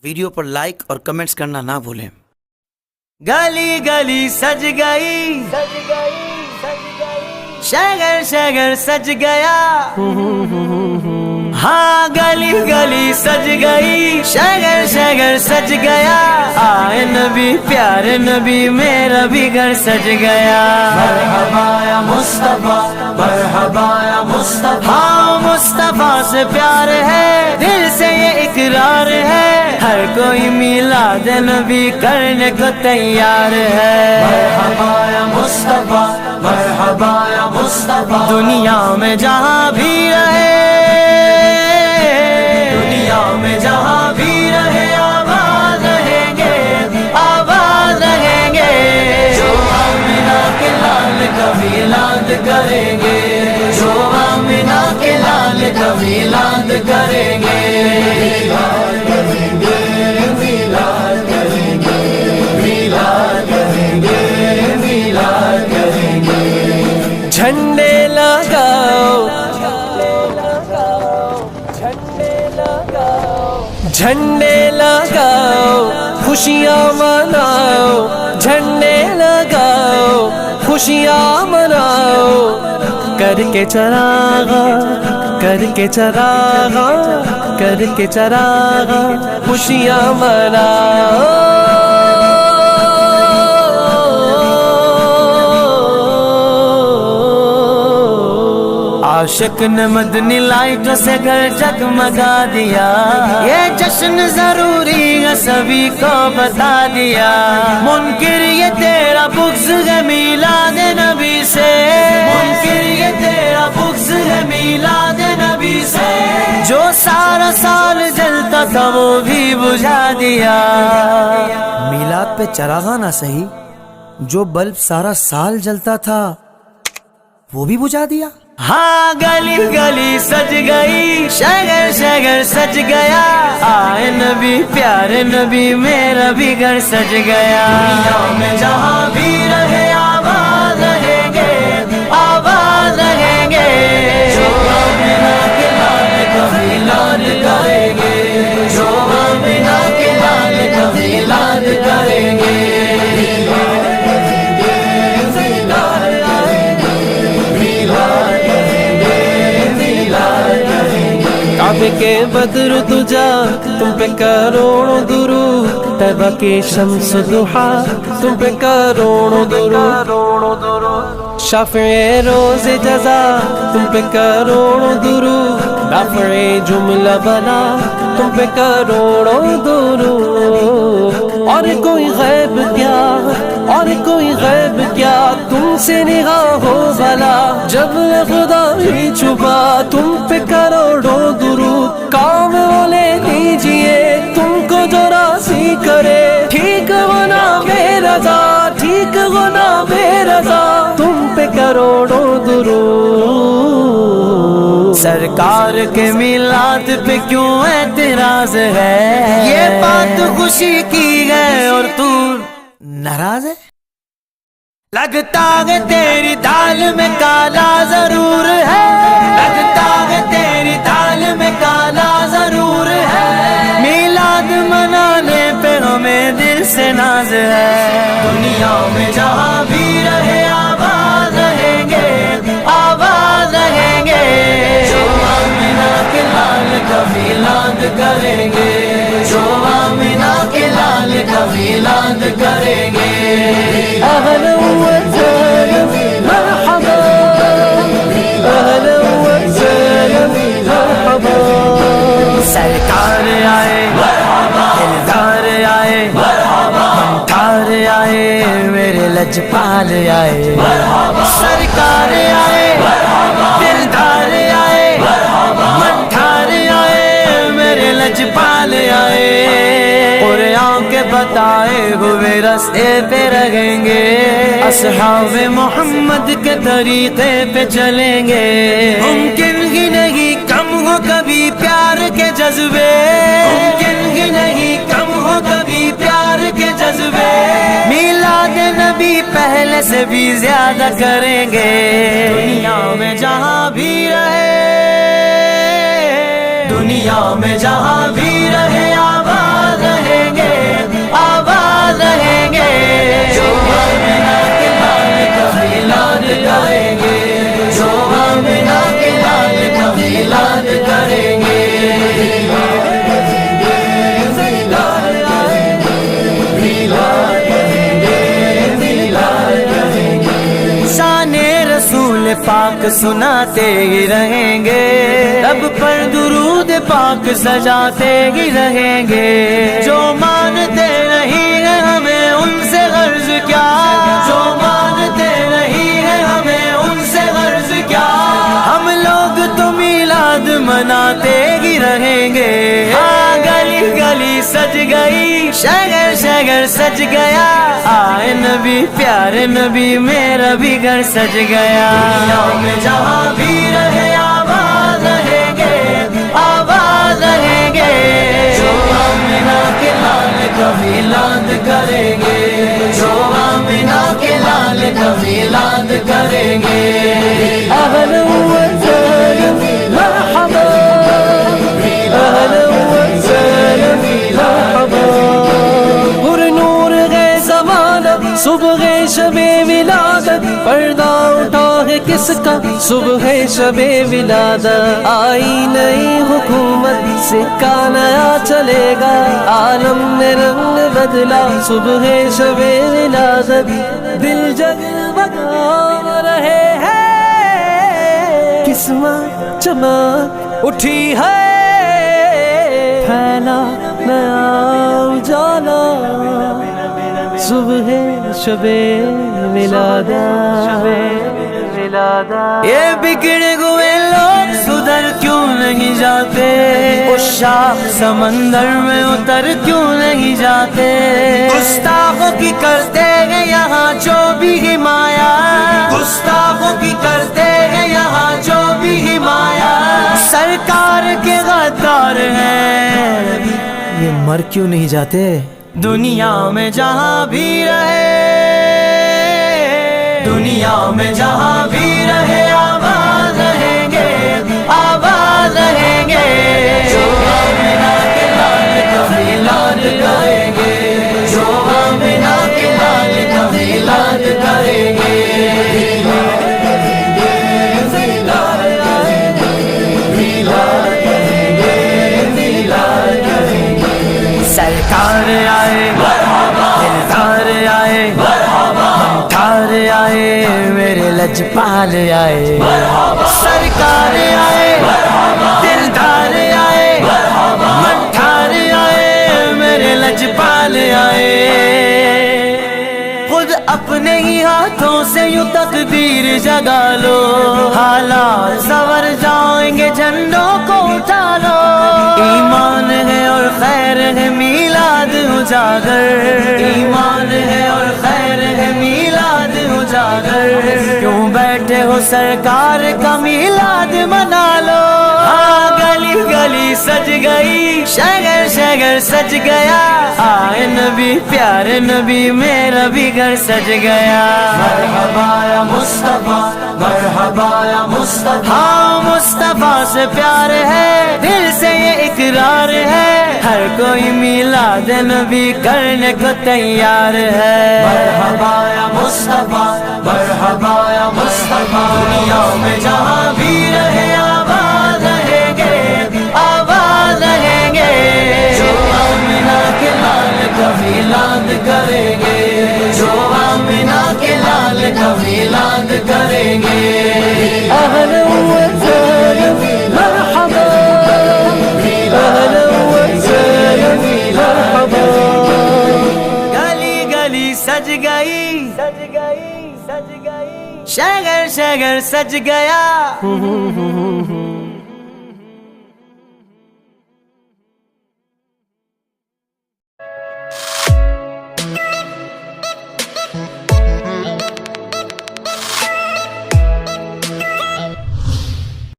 Video پر like اور comments کرنا نہ بھولیں۔ گلی گلی سج گئی، شہر شہر سج گیا، ہاں گلی گلی سج گئی، شہر شہر سج گیا، آئے نبی پیارے نبی میرا بھی گھر سج گیا۔ مرحبا یا مصطفیٰ، مرحبا یا مصطفیٰ، ہاں مصطفیٰ سے پیار ہے، دل سے یہ اقرار ہے، ہر کوئی میلاد نبی کرنے کو تیار ہے۔ مرحبا یا مصطفیٰ، مرحبا یا مصطفیٰ، دنیا میں جہاں بھی رہے، دنیا میں جہاں بھی رہے، آباد رہیں گے، آباد رہیں گے، جو آمنہ کے لال کا میلاد کریں گے، جو آمنہ کے لال کا میلاد کریں گے، میلاد کریں گے، میلاد کریں گے، میلاد کریں گے، میلاد کریں گے۔ جھنڈے لگاؤ، جھنڈے لگاؤ، خوشیاں مناؤ، جھنڈے لگاؤ، خوشیاں مناؤ، کر کے چراغاں، کر کے چراغاں، کر کے چراغاں، خوشیاں مناؤ۔ عاشق نے مدنی لائٹوں سے گھر جگمگا دیا، یہ جشن ضروری ہے سبھی کو بتا دیا، منکر یہ تیرا بغض ہے میلاد نبی سے، منکر یہ تیرا بغض ہے میلاد نبی سے، جو سارا سال جلتا تھا وہ بھی بجھا دیا۔ میلاد پہ چراغاں نہ سہی، جو بلب سارا سال جلتا تھا وہ بھی بجھا دیا۔ ہاں گلی گلی سج گئی، شہر شہر سج گیا، آئے نبی پیارے نبی میرا بھی گھر سج گیا۔ دنیا میں جہاں بھی رہے، آباد رہیں گے، آباد رہیں گے، جو آمنہ کے لال کا میلاد کریں گے، جو آمنہ کے لال کا میلاد کریں گے، کعبے کے بدر تجا تم پہ کروڑوں درود، طیبہ کی شمس ضحا تم پہ کروڑوں درود، شافع روز جزا تم پہ کروڑوں درود، دافع جملہ بلا تم پہ کروڑوں درود، اور کوئی غیب کیا، اور کوئی غیب کیا تم سے نگاہ ہو بھلا، جب خدا ہی چھپا تم پہ کروڑوں درود، کام وہ لے لیجئے تم کو جو راضی کرے، ٹھیک ہونا بے رضا، ٹھیک ہونا بے رضا، تم پہ کروڑوں درود۔ سرکار کے میلاد پہ کیوں اعتراض ہے، یہ بات خوشی کی ہے اور تو ناراض ہے، لگتا ہے تیری دال میں کالا ضرور ہے، لگتا ہے تیری دال میں کالا ضرور ہے، میلاد منانے پہ ہمیں دل سے ناز ہے، دنیا میں جہاں بھی رہے آباد رہیں گے، آباد رہیں گے، جو آمنہ کے لال کا میلاد کریں گے، جو آمنہ کے لال کا میلاد کریں گے۔ اہلا وسہلا مرحبا، اہلا وسہلا مرحبا، سرکار آئے، دلدار آئے، منٹھار آئے، میرے لجپال آئے، سرکار آئے، دلدار آئے، منٹھار آئے، میرے لجپال آئے، قرآن کے بتائے ہوئے راستے پہ رہیں گے، اصحاب محمد کے طریقے پہ چلیں گے، ممکن ہی نہیں کم ہو کبھی پیار کے جذبے، ممکن ہی نہیں کم ہو کبھی پیار کے جذبے، میلاد نبی پہلے سے بھی زیادہ کریں گے، دنیا میں جہاں بھی رہے، دنیا میں جہاں بھی رہے آباد رہے، پاک سناتے ہی رہیں گے، رب پر درود پاک سجاتے ہی رہیں گے۔ جو مانتے نہیں ہیں ہمیں ان سے غرض کیا، جو مانتے نہیں ہیں ہمیں ان سے غرض کیا، ہم لوگ تو میلاد مناتے ہی رہیں گے۔ ہاں گلی گلی سج گئی، شہر شہر سج گیا، آئے نبی پیارے نبی میرا بھی گھر سج گیا۔ دنیا میں جہاں بھی رہے آباد رہیں گے، آباد رہیں گے، جو آمنہ کے لال کا میلاد کریں گے، جو آمنہ کے لال کا میلاد کریں گے۔ اہلا وسہلا مرحبا، اہلا وسہلا مرحبا۔ پر نور ہے زمانہ صبح شب ولادت، پردہ اٹھا ہے کس کا صبح شب ولادت، آئی نئی حکومت سکہ نیا چلے گا، عالم نے رنگ بدلا صبح شب ولادت، دل جگمگا رہے ہیں، قسمت چمک اٹھی ہے، پھیلا نیا اجالا صبح شب ولادت۔ یہ بگڑے ہوئے لوگ سدھر کیوں نہیں جاتے، عشاق سمندر میں اتر کیوں نہیں جاتے، گستاخوں کی کرتے ہیں یہاں جو بھی حمایت، گستاخوں کی کرتے ہیں یہاں جو بھی حمایت، سرکار کے غدار ہیں، یہ مر کیوں نہیں جاتے؟ دنیا میں جہاں بھی رہے، دنیا میں جہاں بھی رہے آباد رہیں گے، آباد رہیں گے، جو آمنہ کے لال کا میلاد کریں گے، جو آمنہ کے لال کا میلاد کریں گے۔ سرکار آئے، دلدار آئے، ممتار آئے، میرے لجپال آئے، سرکار آئے، دلدار آئے، ممتار آئے، میرے لجپال آئے۔ خود اپنے ہی ہاتھوں سے یوں تقدیر جگا لو، حالات سنور جائیں گے جھنڈوں کو اٹھا لو، ایمان ہے اور خیر ہے میلاد اجاگر، ایمان ہے اور خیر ہے میلاد اجاگر، کیوں بیٹھے ہو سرکار کا میلاد منا لو۔ ہاں گلی گلی سج گئی، شہر شہر سج گیا، آئے نبی پیارے نبی میرا بھی گھر سج گیا۔ مرحبا یا مصطفیٰ، مرحبا یا مصطفیٰ، ہاں مصطفیٰ سے پیار ہے، دل سے یہ اقرار ہے، ہر کوئی میلاد نبی کرنے کو تیار ہے۔ مرحبا یا مصطفیٰ، مرحبا یا مصطفیٰ، دنیا میں جہاں بھی رہے آباد رہیں گے، آباد رہیں گے، جو آمنہ کے لال کا میلاد کریں گے، جو آمنہ کے لال کا میلاد کریں گے۔ اہلا وسہلا مرحبا، اہلا وسہلا مرحبا۔ گلی گلی سج گئی، سج گئی، سج گئی، شہر شہر سج گیا۔